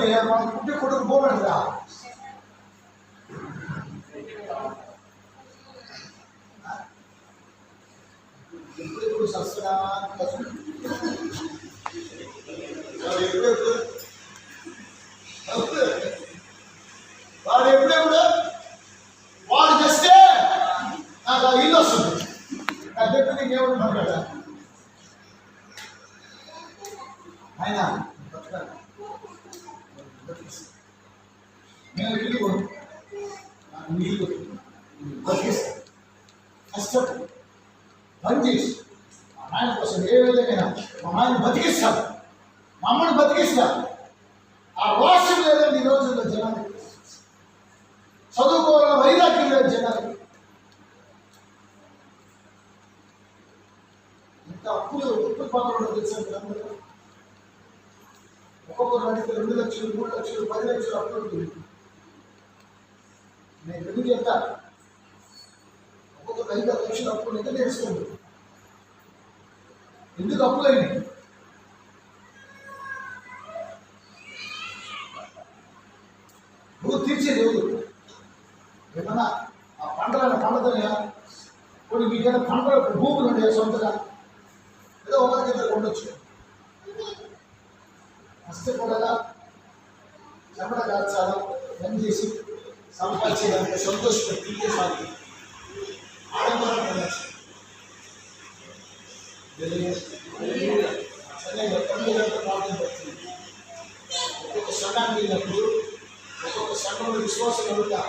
లేకపోతే మనం పుట్టే కొడుకు పోగలరా? ఎప్పుడు సస్తా వాడు ఎప్పుడెప్పుడు వాడు చేస్తే నాకు ఆ ఇల్లు వస్తుంది. నా దగ్గర నీకేమన్నా కదా ఆయన నేను ఇల్లు నీళ్ళు బతికిస్తాను, కష్టపడి పని చేసి మా ఆయన కోసం ఏ విధంగా మా ఆయన బతికిస్తాను, మా అమ్మని బతికిస్తాను. ఆ వాసం లేదండి ఈ రోజుల్లో జనానికి, చదువుకోవాలన్న వైరాగ్యం లేదు జనానికి. ఇంత అప్పులు పక్కన తెలుసండి అందరూ. ఒక్కొక్కరు అడిగితే 2 లక్షలు 3 లక్షలు 10 లక్షలు అప్పులు ఉంటుంది. నేను ఎందుకు చెప్తా, ఒక్కొక్క 5 లక్షలు అప్పులు ఎంత తెలుస్తుంది, ఎందుకు అప్పులైంది? నువ్వు తీర్చేది ఎవరు? ఏమన్నా ఆ పంటలైన పండుతున్నాయా? కొన్ని మీకైనా పంటల భూములు ఉన్నాయా సొంతగా? ఏదో ఒకరికి ఇద్దరు ఉండొచ్చు. కష్టపడగా చెమట కాల్చాలా, పని చేసి సంపాదించేదానికి సంతోషపడి తిరిగే సాగు ఆడంబరం ఉండొచ్చు. ఒక్కొక్క సంఘానికి వెళ్ళినప్పుడు ఒక్కొక్క సంఘంలో విశ్వాసం కలుగుతా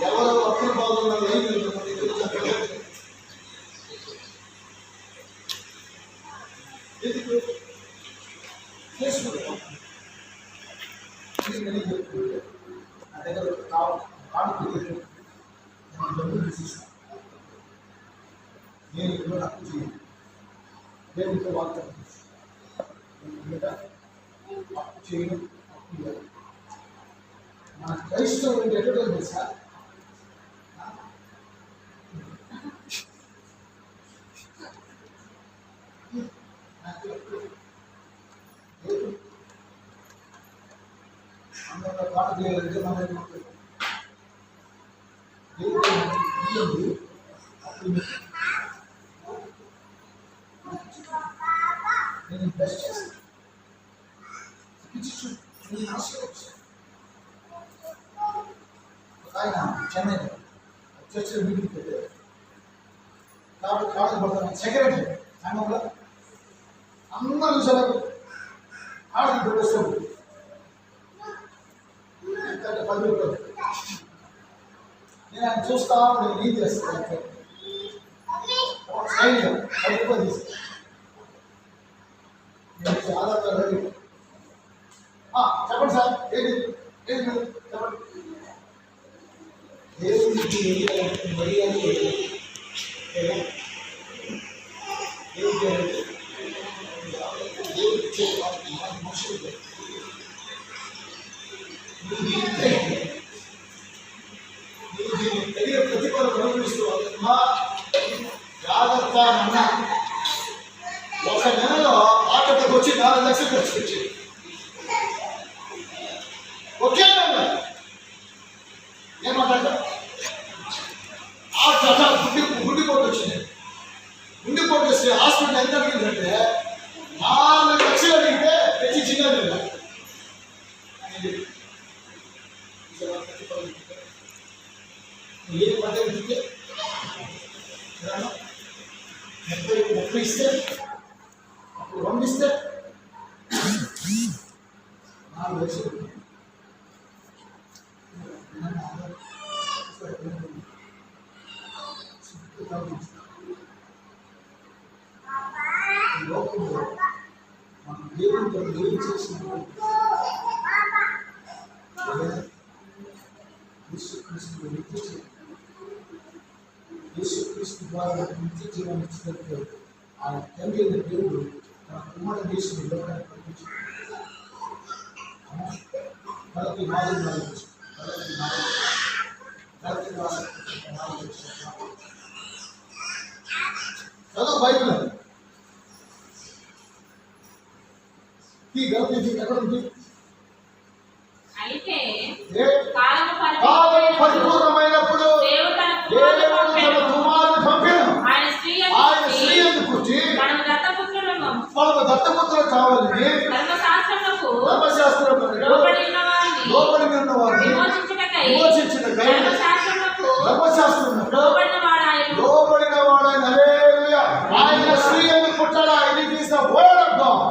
ఎవరో అప్పులు బాగున్న లైన్ చేసుకుంటాం. నా దగ్గర కాడు నేను డబ్బులు తీసిస్తాను. నేను ఇప్పుడు అప్పు చేయను, దేవుడితో వాగ్దానం అప్పు చేయను, అప్పు ఇవ్వను. మన క్రైస్తవులు ఎక్కడ తెలుసా? అందరూ పాట చేయాలంటే మన దేవుడు అప్పుడు నేను ఇన్వెస్ట్ చేస్తాను. ఆయన చెన్నైలో చర్చలో మీటింగ్ పెట్టారు. కాబట్టి కాలేజ్ పడతాను సెక్రటరీ సంఘంలో అందరూ చూసారు. కాలేజీ పెట్టేస్తాడు ఎందుకంటే 10 రూపాయలు. నేను ఆయన చూస్తా నేను ఏం చేస్తాను సైన్యం 10 రూపాయలు తీస్తాను. నేను చాలా రెడీ. చెప్పండి సార్, ఏది ఏది చెప్పండి. దేవుడికి మర్యాద దేవుడిచ్చే మనుషులు తగిన ప్రతిఫలం అనుభవిస్తూ జాగ్రత్త అన్న. ఒక నెలలో ఆటకు వచ్చి 4 లక్షలు ఖర్చు పెట్టింది ఒకే నెల. ఏమంటారు? గుండెపోటు వచ్చింది. గుండెపోటు వస్తే హాస్పిటల్ ఎంత అడిగిందంటే 4 లక్షలు అడిగితే తెచ్చి చిన్నది ఏ పంట ఇస్తే 30 ఇస్తే అప్పుడు 2 ఇస్తే 4 లక్షలు. లోకంలో మనం దేవుడితో ఏం చేసినప్పుడు యేసుక్రీస్తు ద్వారా నిత్య జీవాన్ని ఇచ్చినట్టు ఆయన తండ్రి అయిన దేవుడు తన కుమారుడు దేశం లోకాన్ని పంపించాడు. మనకి చదువు బైబిల్ ఈ గర్భం ఎక్కడ ఉంది? అయితే ఏ కాలము కాలం పరిపూర్ణమైనప్పుడు దేవుడు తన దేవుడు కుమారుని తన పంపెను. కుమారుని పంపెను. ఆయన స్త్రీ ఆయన స్త్రీ యందు పుట్టి మనము దత్తపుత్రులను మనకు దత్తపుత్రులు కావాలని ధర్మశాస్త్రములకు ధర్మశాస్త్రం లోబడి ఉన్న వారిని లోబడి ఉన్న వారిని విమోచించుటకై విమోచించుటకై ధర్మశాస్త్రములకు ధర్మశాస్త్రం లోబడిన వాడాయను. లోబడిన వాడైన హల్లెలూయా. ఆయన స్త్రీ యందు పుట్టడా. ఇది is the word of God.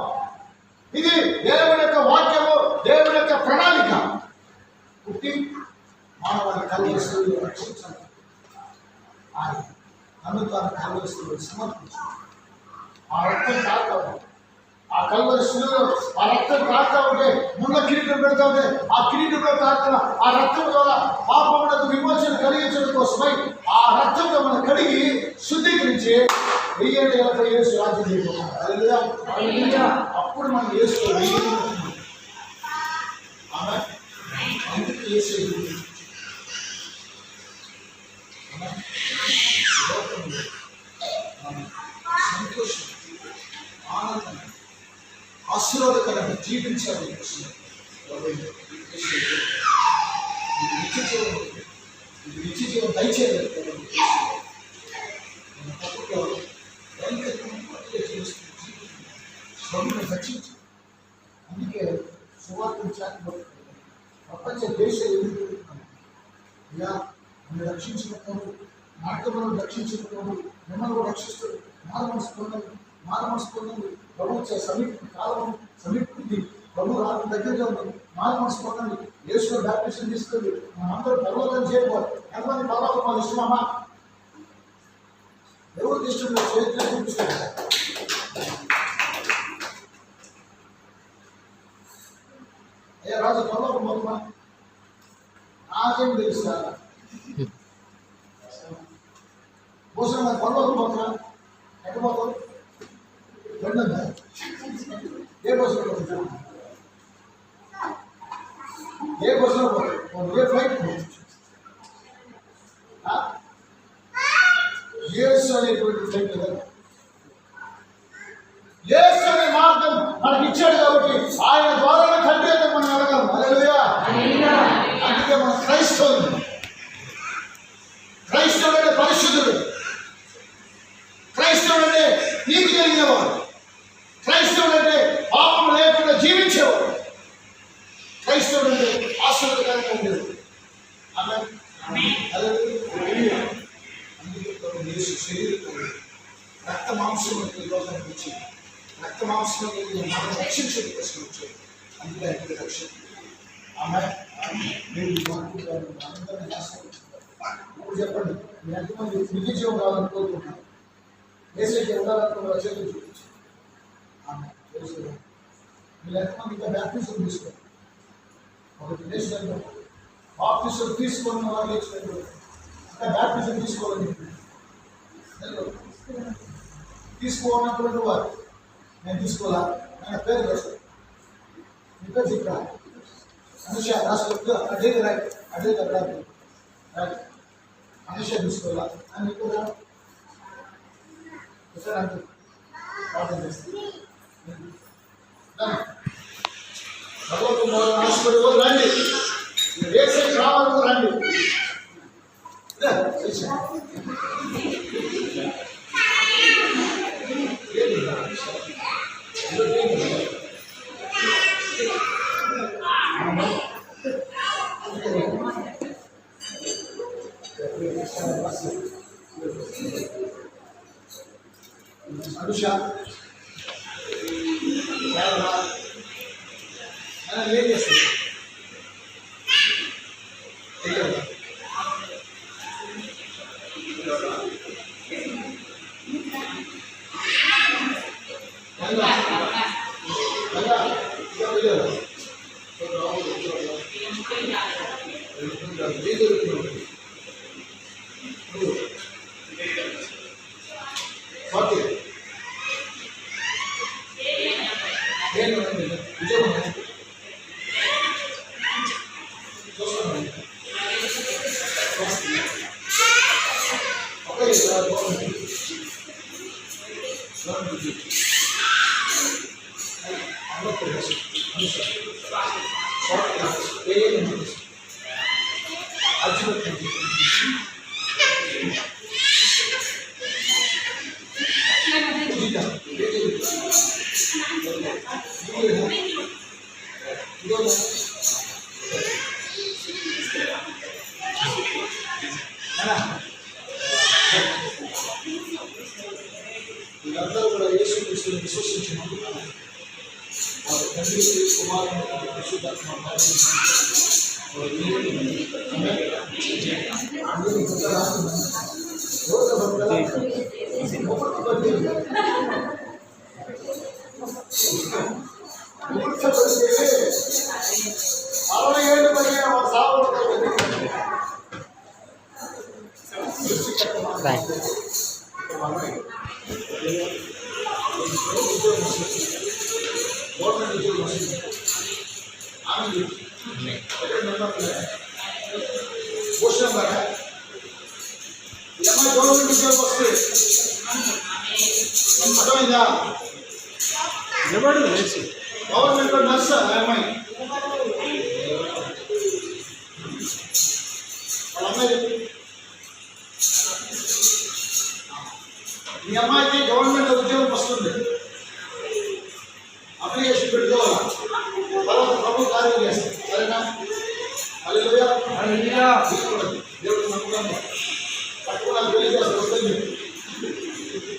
ఇది దేవుని యొక్క వాక్యము, దేవుని యొక్క ప్రణాళిక. పుట్టి మానవాన్ని కల్వరిస్తులు రక్షించాలి. ఆయన నన్ను తాను కల్వరిస్తులు సమర్పించాలి. ఆ రక్తం కాస్తా ఉంటే, ఆ కల్వరిస్తులు ఆ రక్తం కాస్తా ఉంటే, ముళ్ళ కిరీటం పెడతా ఉంటే, ఆ కిరీటంలో కాస్తున్న ఆ రక్తం ద్వారా పాపమునకు విమోచన కలిగించడం కోసమై ఆ రక్తంతో మనం కడిగి శుద్ధీకరించి వెయ్యేళ్ళ యేసు రాజ్యం చేయబోతున్నాం. హల్లెలూయా. అప్పుడు మనం యేసు ఆమె అందుకు యేసు సంతోషం, ఆనందం, ఆశీర్వాదకరంగా జీవించాలి. నిత్య జీవం దయచేయాలి. రక్షించి అందుకే సువార్తను చాటుబడుతుంది. ప్రపంచ దేశాలు ఎదుర్కొంటున్నాను. ఇలా నన్ను రక్షించినప్పుడు, నాటకములను రక్షించినప్పుడు మిమ్మల్ని కూడా రక్షిస్తాడు. మానమనసు పొందండి. ప్రభు సమీప కాలం సమీపింది. ప్రభు రాత్రి దగ్గరగా ఉంది. మానమనసు పొందండి. యేసులో బ్యాప్టిజం తీసుకెళ్ళి మనందరూ పర్వతం చేయకూడదు. ఎంతమంది పర్వతం వాళ్ళు ఇష్టమమ్మా? ఎవరికి ఇష్టం లేదు? చేతిలో చూపిస్తాడు. ఏ రాజు పర్వతం పోతున్నా? నాకేం తెలుసా? భూషణ పర్వతం పోతున్నా? ఎక్కడ పోతావు? రెండుందా? ఏ బస్సులో పోతున్నా? ఏ బస్సులో పోతావు? ఏ ఫ్లైట్ యేసు అనేటువంటి ఫ్లైట్ కదా. యేసు అనే మార్గం మనకి ఇచ్చాడు కాబట్టి ఆయన ద్వారా తండ్రి అని మనం అడగలం. హల్లెలూయా. అందుకే మన క్రైస్తవులు. క్రైస్తవుడు అంటే పరిశుద్ధుడు. క్రైస్తవుడు అంటే నీతి కలిగినవాడు. క్రైస్తవుడు అంటే పాపం లేకుండా జీవించేవాడు. క్రైస్తవుడు అంటే ఆశీర్వాదకరంగా ఉండేవాడు. ఆమేన్. హల్లెలూయా. అందుకే యేసు శరీరం రక్త మాంసంలోకి లోకానికి వచ్చి రక్త మాంసంలో మనం రక్షించడం కోసం వచ్చాడు. అందుకే ఆయనకి రక్షణ. ఆమేన్. మీరు అందరినీ ఆశీర్వదించుకుంటారు. ఇప్పుడు చెప్పండి, మీరు ఎంతమంది నిత్య జీవం కావాలని కోరుకుంటున్నారు? యేసుకి ఉండాలనుకున్న చేతులు చూపించు. ఆమేన్. మీరు ఎంతమంది ఇంకా బ్యాప్టిజం తీసుకోండి. ఒకటి నేషనల్ బాప్టిజం తీసుకున్న వాళ్ళు నేర్చుకుంటారు. ఇంకా బ్యాప్టిజం తీసుకోవాలని తీసుకోవాలనుకున్న వారు నేను తీసుకోవాలా? నేను పేరు రాస్తాను. మీ పేరు చెప్పా అనుష రాసుకో. అదే రైట్, అదే కదా రైట్. అనుష తీసుకోవాలా అని కూడా అంటే ప్రార్థన చేస్తాను. భగవంతుడు ఆశపడి రండి. వేసే రావాలని రండి. అనుష ఏం చేస్తుంది? వీళ్ళందరూ కూడా యేసు క్రీస్తుని విశ్వసించినందుకు వారి తండ్రి కుమారుని పరిశుద్ధాత్మ అరవై ఏళ్ళు కలిగిన వారు సాగుతారు. గవర్నమెంట్ ఉద్యోగం వస్తుంది. ఆమె భూషణం గారా ఈ అమ్మాయి గవర్నమెంట్ ఉద్యోగం వస్తుంది. అర్థమైందా? గవర్నమెంట్ లో నర్స్ ఆ అమ్మాయి వాళ్ళ అమ్మాయి మీ అమ్మాయికి గవర్నమెంట్ ఉద్యోగం వస్తుంది. అప్లికేషన్ పెట్టుకోవాలా, తర్వాత ప్రభు కార్యం చేస్తాం. సరేనా? హల్లెలూయా. దేవుడు నమ్ముతాను పట్టుకున్నాను పెళ్లి చేస్తాను. వద్దని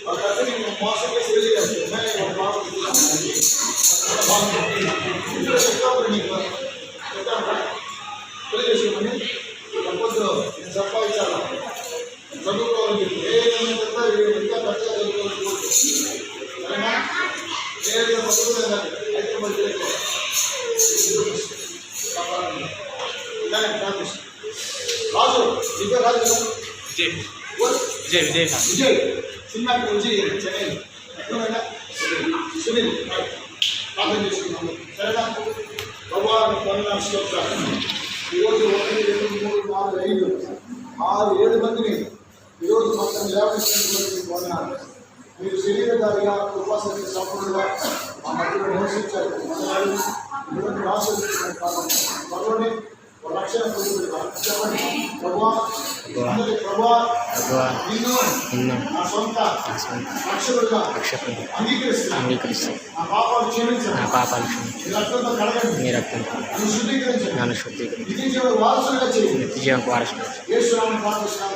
వాళ్ళ కట్టని మోసం చేసి పెళ్లి చేస్తాను. పెళ్లి చేసుకోమని తప్పొద్దు. నేను సంపాదించాలా, చదువుకోవాలి. ఇంకా ఖర్చుగా చదువుకోవాలి. సరేనా? నేరుగా పట్టుకునే అయితే రాజు ఇంకా రాజు విజయ్ సినిమా విజయ్ చెన్నై సునీల్ ప్రార్థన చేసుకున్నాము. సరేనా? భగవాన్ పనుల ఈరోజు 1, 2, 3, 4, 5, 6, 7 మందిని ఈరోజు మొత్తం లేవనెత్తినటువంటి మీరు శరీరధారిగా కృపాసక్తి సంపూర్ణంగా ఆ మధ్యలో నివసించారు. ఇటువంటి ఆశిస్తున్నాను కాబట్టి త్వరలోనే రక్షణ పొందుకుంటున్నారు. చెప్పండి ప్రభువా, అందరి ప్రభువా, నిన్ను నా సొంత రక్షకుడిగా అంగీకరిస్తాను. నా పాపాలు క్షమించండి. మీ రక్తంతో కడగండి. నన్ను శుద్ధీకరించండి. నిత్య జీవన వారసులుగా చేయండి. యేసు నామమున ప్రార్థిస్తున్నాను.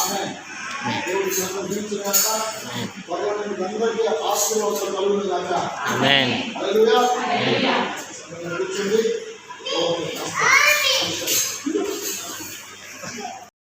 ఆమేన్. దేవుడి సంబంధించిన అందరికీ ఆశీర్వాదాలు కలుగును గాక. ఆమేన్. హల్లెలూయా.